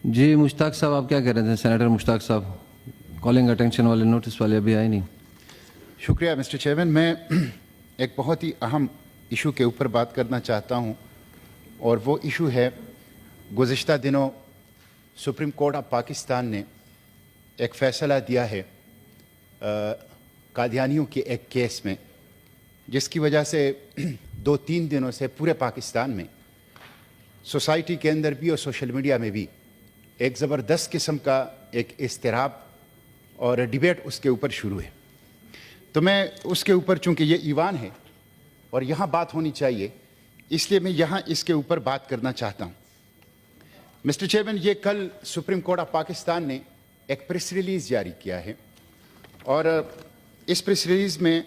جی مشتاق صاحب آپ کیا کہہ رہے تھے؟ سینیٹر مشتاق صاحب کالنگ اٹینشن والے نوٹس والے ابھی آئے نہیں. شکریہ مسٹر چیئرمین. میں ایک بہت ہی اہم ایشو کے اوپر بات کرنا چاہتا ہوں اور وہ ایشو ہے گزشتہ دنوں سپریم کورٹ آف پاکستان نے ایک فیصلہ دیا ہے قادیانیوں کے ایک کیس میں، جس کی وجہ سے 2-3 دنوں سے پورے پاکستان میں سوسائٹی کے اندر بھی اور سوشل میڈیا میں بھی ایک زبردست قسم کا ایک اضطراب اور ڈیبیٹ اس کے اوپر شروع ہے. تو میں اس کے اوپر، چونکہ یہ ایوان ہے اور یہاں بات ہونی چاہیے، اس لیے میں یہاں اس کے اوپر بات کرنا چاہتا ہوں. مسٹر چیئرمین، یہ کل سپریم کورٹ آف پاکستان نے ایک پریس ریلیز جاری کیا ہے اور اس پریس ریلیز میں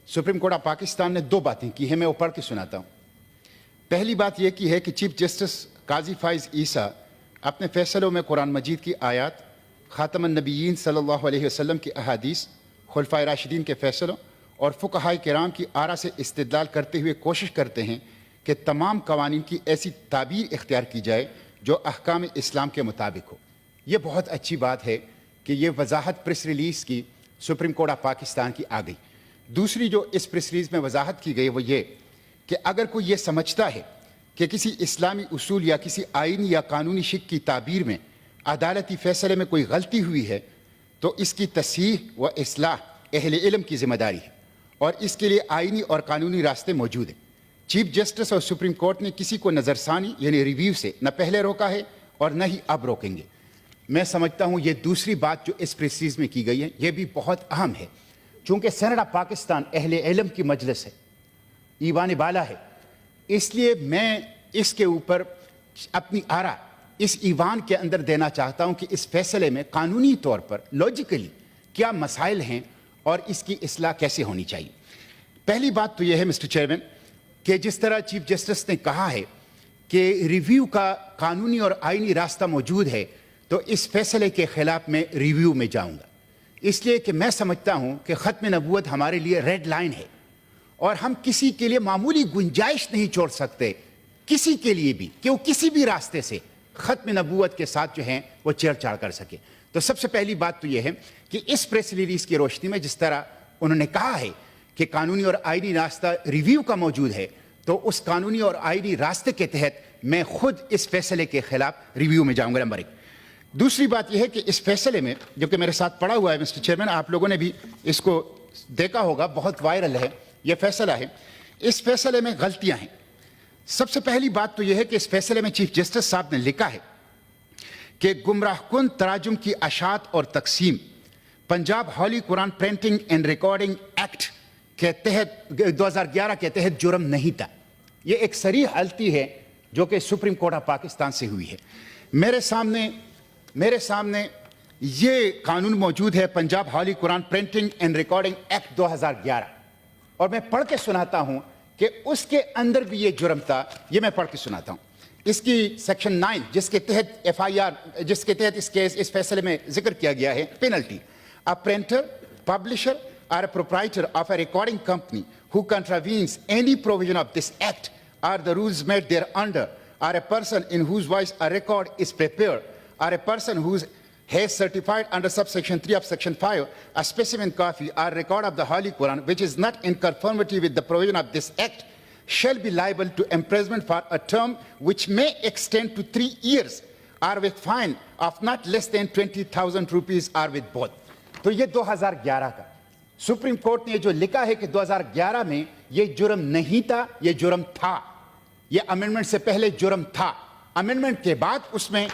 سپریم کورٹ آف پاکستان نے 2 باتیں کی ہیں. میں وہ پڑھ کے سناتا ہوں. پہلی بات یہ کی ہے کہ چیف جسٹس قاضی فائز عیسیٰ اپنے فیصلوں میں قرآن مجید کی آیات، خاتم النبیین صلی اللہ علیہ وسلم کی احادیث، خلفائے راشدین کے فیصلوں اور فقہائے کرام کی آراء سے استدلال کرتے ہوئے کوشش کرتے ہیں کہ تمام قوانین کی ایسی تعبیر اختیار کی جائے جو احکام اسلام کے مطابق ہو. یہ بہت اچھی بات ہے کہ یہ وضاحت پریس ریلیز کی سپریم کورٹ آف پاکستان کی آ گئی. دوسری جو اس پریس ریلیز میں وضاحت کی گئی وہ یہ کہ اگر کوئی یہ سمجھتا ہے کہ کسی اسلامی اصول یا کسی آئینی یا قانونی شک کی تعبیر میں عدالتی فیصلے میں کوئی غلطی ہوئی ہے تو اس کی تصحیح و اصلاح اہل علم کی ذمہ داری ہے اور اس کے لیے آئینی اور قانونی راستے موجود ہیں. چیف جسٹس اور سپریم کورٹ نے کسی کو نظر ثانی یعنی ریویو سے نہ پہلے روکا ہے اور نہ ہی اب روکیں گے. میں سمجھتا ہوں یہ دوسری بات جو اس پریس ریلیز میں کی گئی ہے یہ بھی بہت اہم ہے. چونکہ سینیٹ آف پاکستان اہل علم کی مجلس ہے، ایوان بالا ہے، اس لیے میں اس کے اوپر اپنی آراء اس ایوان کے اندر دینا چاہتا ہوں کہ اس فیصلے میں قانونی طور پر لاجیکلی کیا مسائل ہیں اور اس کی اصلاح کیسے ہونی چاہیے. پہلی بات تو یہ ہے مسٹر چیئرمین کہ جس طرح چیف جسٹس نے کہا ہے کہ ریویو کا قانونی اور آئینی راستہ موجود ہے، تو اس فیصلے کے خلاف میں ریویو میں جاؤں گا، اس لیے کہ میں سمجھتا ہوں کہ ختم نبوت ہمارے لیے ریڈ لائن ہے اور ہم کسی کے لیے معمولی گنجائش نہیں چھوڑ سکتے، کسی کے لیے بھی کہ وہ کسی بھی راستے سے ختم نبوت کے ساتھ جو ہیں وہ چھیڑ چھاڑ کر سکے. تو سب سے پہلی بات تو یہ ہے کہ اس پریس ریلیز کی روشنی میں جس طرح انہوں نے کہا ہے کہ قانونی اور آئینی راستہ ریویو کا موجود ہے، تو اس قانونی اور آئینی راستے کے تحت میں خود اس فیصلے کے خلاف ریویو میں جاؤں گا. نمبر 1. دوسری بات یہ ہے کہ اس فیصلے میں جو کہ میرے ساتھ پڑا ہوا ہے مسٹر چیئرمین، آپ لوگوں نے بھی اس کو دیکھا ہوگا، بہت وائرل ہے یہ فیصلہ ہے. اس فیصلے میں غلطیاں ہیں. سب سے پہلی بات تو یہ ہے کہ اس فیصلے میں چیف جسٹس صاحب نے لکھا ہے کہ گمراہ کن تراجم کی اشاعت اور تقسیم پنجاب ہولی قرآن پرنٹنگ اینڈ ریکارڈنگ ایکٹ کے تحت 2011 کے تحت جرم نہیں تھا. یہ ایک صریح غلطی ہے جو کہ سپریم کورٹ آف پاکستان سے ہوئی ہے. میرے سامنے یہ قانون موجود ہے، پنجاب ہولی قرآن پرنٹنگ اینڈ ریکارڈنگ ایکٹ 2011، اور میں پڑھ کے سناتا ہوں کہ اس کے اندر بھی یہ جرم تھا. یہ میں پڑھ کے سناتا ہوں. اس کی سیکشن 9 جس کے تحت جس کے تحت اس فیصلے میں ذکر کیا گیا ہے، penalty: a printer, publisher or a proprietor of a recording company who contravenes any provision of this act or the rules made thereunder, or a person in whose voice a record is prepared, or a person who has certified under subsection 3 of section 5 a specimen copy or record of the Holy Quran which is not in conformity with the provision of this act, shall be liable to imprisonment for a term which may extend to 3 years or with fine of not less than 20,000 rupees or with both. تو یہ 2011 کا supreme court نے جو لکھا ہے کہ 2011 میں یہ جرم نہیں تھا، یہ جرم تھا. یہ امینڈمنٹ سے پہلے جرم تھا. امینڈمنٹ کے بعد اس میں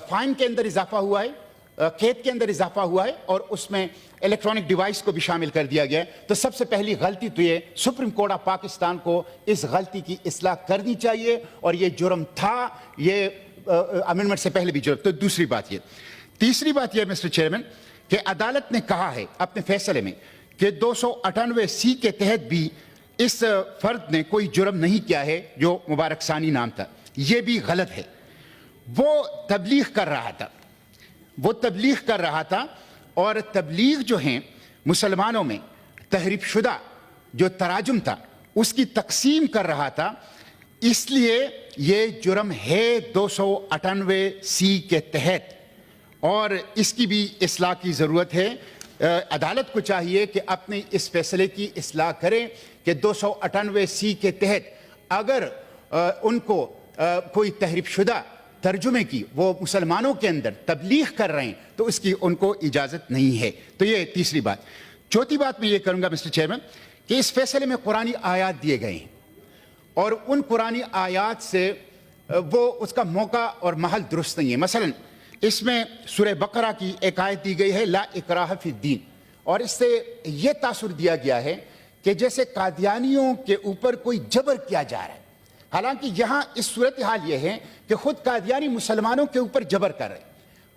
فائن کے اندر اضافہ ہوا ہے، قید کے اندر اضافہ ہوا ہے، اور اس میں الیکٹرانک ڈیوائس کو بھی شامل کر دیا گیا ہے. تو سب سے پہلی غلطی تو یہ سپریم کورٹ آف پاکستان کو اس غلطی کی اصلاح کرنی چاہیے، اور یہ جرم تھا، یہ امینڈمنٹ سے پہلے بھی جرم. تو دوسری بات یہ. تیسری بات یہ مسٹر چیئرمین کہ عدالت نے کہا ہے اپنے فیصلے میں کہ 298C کے تحت بھی اس فرد نے کوئی جرم نہیں کیا ہے جو مبارک ثانی نام تھا. یہ بھی غلط ہے. وہ تبلیغ کر رہا تھا اور تبلیغ جو ہیں مسلمانوں میں تحریف شدہ جو تراجم تھا اس کی تقسیم کر رہا تھا. اس لیے یہ جرم ہے 298C کے تحت اور اس کی بھی اصلاح کی ضرورت ہے. عدالت کو چاہیے کہ اپنے اس فیصلے کی اصلاح کریں کہ 298C کے تحت اگر ان کو کوئی تحریف شدہ ترجمے کی وہ مسلمانوں کے اندر تبلیغ کر رہے ہیں تو اس کی ان کو اجازت نہیں ہے. تو یہ تیسری بات. چوتھی بات میں یہ کروں گا مسٹر چیئرمین کہ اس فیصلے میں قرآنی آیات دیے گئے ہیں اور ان قرآنی آیات سے وہ اس کا موقع اور محل درست نہیں ہے. مثلا اس میں سورہ بقرہ کی ایک آیت دی گئی ہے لا اکراہ فی الدین اور اس سے یہ تاثر دیا گیا ہے کہ جیسے قادیانیوں کے اوپر کوئی جبر کیا جا رہا ہے. حالانکہ یہاں اس صورتحال یہ ہے کہ خود قادیانی مسلمانوں کے اوپر جبر کر رہے ہیں.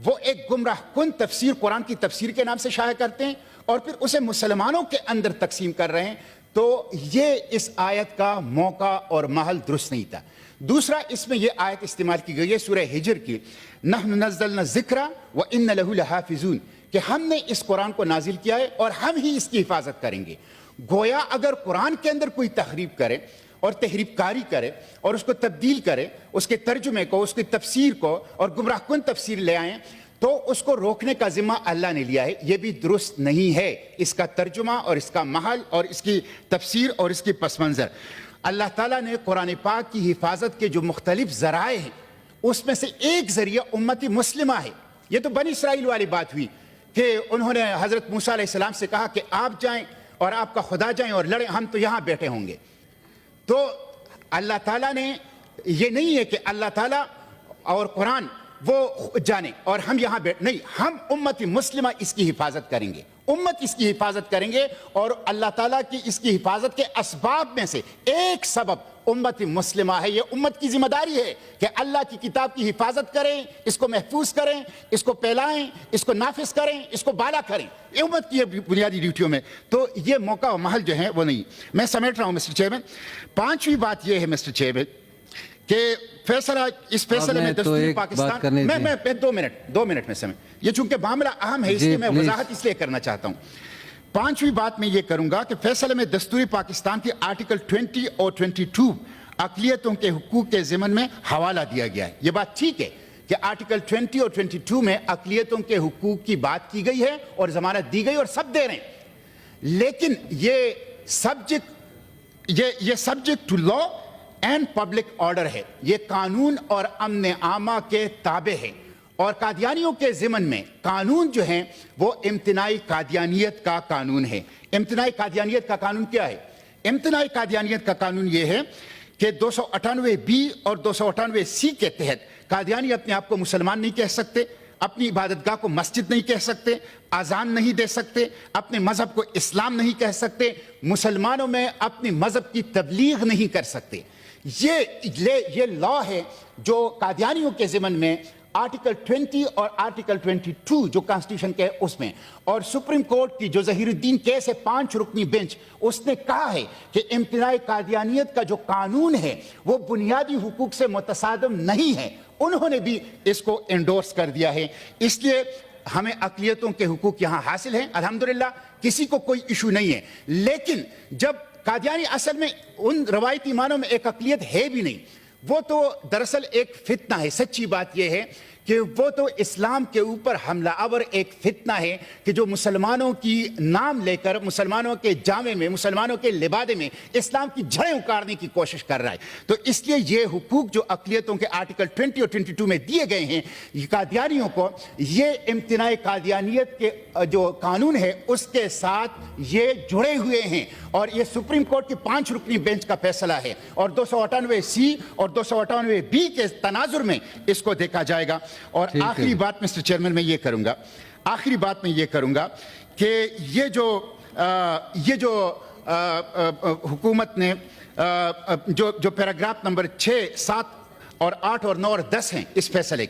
وہ ایک گمراہ کن تفسیر قرآن کی تفسیر کے نام سے شائع کرتے ہیں اور پھر اسے مسلمانوں کے اندر تقسیم کر رہے ہیں. تو یہ اس آیت کا موقع اور محل درست نہیں تھا. دوسرا اس میں یہ آیت استعمال کی گئی ہے سورہ ہجر کی نحن نزلنا الذکر وإن لہ لحافظون کہ ہم نے اس قرآن کو نازل کیا ہے اور ہم ہی اس کی حفاظت کریں گے. گویا اگر قرآن کے اندر کوئی تحریف کرے اور تحریف کاری کرے اور اس کو تبدیل کرے اس کے ترجمے کو اس کی تفسیر کو اور گمراہ کن تفسیر لے آئیں تو اس کو روکنے کا ذمہ اللہ نے لیا ہے. یہ بھی درست نہیں ہے. اس کا ترجمہ اور اس کا محل اور اس کی تفسیر اور اس کی پس منظر اللہ تعالیٰ نے قرآن پاک کی حفاظت کے جو مختلف ذرائع ہیں اس میں سے ایک ذریعہ امت مسلمہ ہے. یہ تو بنی اسرائیل والی بات ہوئی کہ انہوں نے حضرت موسیٰ علیہ السلام سے کہا کہ آپ جائیں اور آپ کا خدا جائیں اور لڑیں ہم تو یہاں بیٹھے ہوں گے. تو اللہ تعالیٰ نے یہ نہیں ہے کہ اللہ تعالیٰ اور قرآن وہ جانے اور ہم یہاں نہیں, ہم امت مسلمہ اس کی حفاظت کریں گے. امت اس کی حفاظت کریں گے اور اللہ تعالیٰ کی اس کی حفاظت کے اسباب میں سے ایک سبب امت مسلمہ ہے. یہ امت کی ذمہ داری ہے کہ اللہ کی کتاب کی حفاظت کریں, اس کو محفوظ کریں, اس کو پھیلائیں, اس کو نافذ کریں, اس کو بالا کریں. یہ امت کی بنیادی ڈیوٹیوں میں. تو یہ موقع و محل جو ہے وہ نہیں. میں سمیٹ رہا ہوں مسٹر چیئرمین. پانچویں بات یہ ہے مسٹر چیئرمین کہ فیصلہ اس فیصلے میں دستور پاکستان میں 2 منٹ میں سمجھ یہ چونکہ معاملہ اہم ہے اس لیے میں وضاحت اس لیے کرنا چاہتا ہوں. پانچویں بات میں یہ کروں گا کہ فیصلے میں دستور پاکستان کی آرٹیکل 20 اور 22 اقلیتوں کے حقوق کے ضمن میں حوالہ دیا گیا ہے. یہ بات ٹھیک ہے کہ آرٹیکل 20 اور 22 میں اقلیتوں کے حقوق کی بات کی گئی ہے اور ضمانت دی گئی اور سب دے رہے ہیں, لیکن یہ subject to law and public order ہے. یہ قانون اور امن عامہ کے تابع ہے اور قادیانیوں کے ضمن میں قانون جو ہیں وہ امتناعی قادیانیت کا قانون ہے. امتناعی قادیانیت کا قانون کیا ہے؟ امتناعی قادیانیت کا قانون یہ ہے کہ 298B اور 298C کے تحت قادیانی اپنے آپ کو مسلمان نہیں کہہ سکتے, اپنی عبادت گاہ کو مسجد نہیں کہہ سکتے, اذان نہیں دے سکتے, اپنے مذہب کو اسلام نہیں کہہ سکتے, مسلمانوں میں اپنے مذہب کی تبلیغ نہیں کر سکتے. یہ لا ہے جو قادیانیوں کے ضمن میں آرٹیکل 20 اور آرٹیکل 22 جو کانسٹیٹیوشن کے اس میں اور سپریم کورٹ کی جو ظہیر الدین کیس ہے 5 رکنی بینچ اس نے کہا ہے کہ امتناعی قادیانیت کا جو قانون ہے وہ بنیادی حقوق سے متصادم نہیں ہے. انہوں نے بھی اس کو انڈورس کر دیا ہے. اس لیے ہمیں اقلیتوں کے حقوق یہاں حاصل ہیں الحمدللہ, کسی کو کوئی ایشو نہیں ہے. لیکن جب قادیانی اصل میں ان روایتی معنوں میں ایک اقلیت ہے بھی نہیں, وہ تو دراصل ایک فتنہ ہے. سچی بات یہ ہے کہ وہ تو اسلام کے اوپر حملہ آور ایک فتنہ ہے کہ جو مسلمانوں کی نام لے کر مسلمانوں کے جامے میں مسلمانوں کے لبادے میں اسلام کی جڑیں اکاڑنے کی کوشش کر رہا ہے. تو اس لیے یہ حقوق جو اقلیتوں کے آرٹیکل 20 اور 22 میں دیے گئے ہیں قادیانیوں کو, یہ امتناعی قادیانیت کے جو قانون ہے اس کے ساتھ یہ جڑے ہوئے ہیں اور یہ سپریم کورٹ کی 5 رکنی بینچ کا فیصلہ ہے اور 298C اور 298B کے تناظر میں اس کو دیکھا جائے گا. اور آخری بات مسٹر چیئرمین میں یہ کروں گا کہ یہ جو حکومت نے جو پیراگراف نمبر 6, 7 اور 8 اور 9 اور 10 ہیں اس فیصلے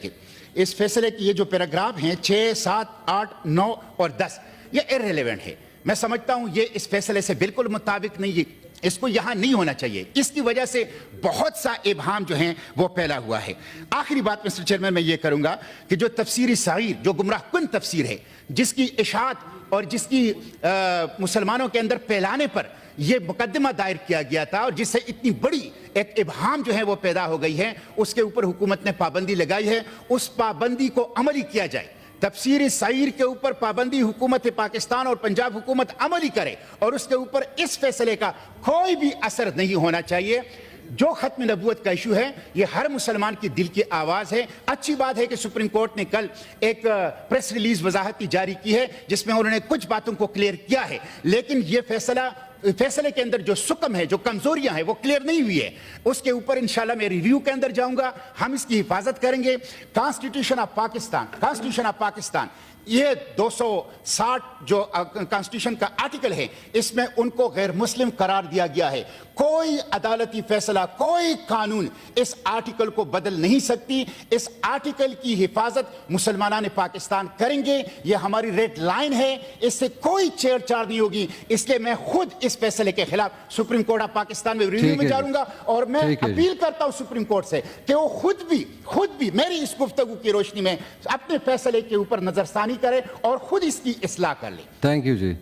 کی یہ جو پیراگراف ہیں 6, 7, 8, 9 اور 10 یہ irrelevant ہے. میں سمجھتا ہوں یہ اس فیصلے سے بالکل مطابق نہیں ہے, اس کو یہاں نہیں ہونا چاہیے. اس کی وجہ سے بہت سا ابہام جو ہیں وہ پھیلا ہوا ہے. آخری بات مسٹر چیئرمین میں یہ کروں گا کہ جو تفسیری صغیر جو گمراہ کن تفسیر ہے جس کی اشاعت اور جس کی مسلمانوں کے اندر پھیلانے پر یہ مقدمہ دائر کیا گیا تھا اور جس سے اتنی بڑی ایک ابہام جو ہے وہ پیدا ہو گئی ہے، اس کے اوپر حکومت نے پابندی لگائی ہے، اس پابندی کو عملی کیا جائے۔ تفسیر سعیر کے اوپر پابندی حکومت پاکستان اور پنجاب حکومت عملی کرے اور اس کے اوپر اس فیصلے کا کوئی بھی اثر نہیں ہونا چاہیے۔ جو ختم نبوت کا ایشو ہے یہ ہر مسلمان کی دل کی آواز ہے۔ اچھی بات ہے کہ سپریم کورٹ نے کل ایک پریس ریلیز وضاحتی جاری کی ہے جس میں انہوں نے کچھ باتوں کو کلیئر کیا ہے، لیکن یہ فیصلے کے اندر جو سکم ہے، جو کمزوریاں ہیں وہ کلیئر نہیں ہوئی ہے۔ اس کے اوپر انشاءاللہ میں ریویو کے اندر جاؤں گا، ہم اس کی حفاظت کریں گے۔ کانسٹیٹیوشن آف پاکستان یہ 260 جو کانسٹیٹیوشن کا آرٹیکل ہے اس میں ان کو غیر مسلم قرار دیا گیا ہے۔ کوئی عدالتی فیصلہ، کوئی قانون اس آرٹیکل کو بدل نہیں سکتی۔ اس آرٹیکل کی حفاظت مسلمانان پاکستان کریں گے، یہ ہماری ریڈ لائن ہے، اس سے کوئی چھیڑ چھاڑ نہیں ہوگی۔ اس لیے میں خود اس فیصلے کے خلاف سپریم کورٹ آف پاکستان میں ریویو میں جاؤں گا اور میں اپیل کرتا ہوں سپریم کورٹ سے کہ وہ خود بھی میری اس گفتگو کی روشنی میں اپنے فیصلے کے اوپر نظر ثانی کرے اور خود اس کی اصلاح کر لے۔ Thank you G.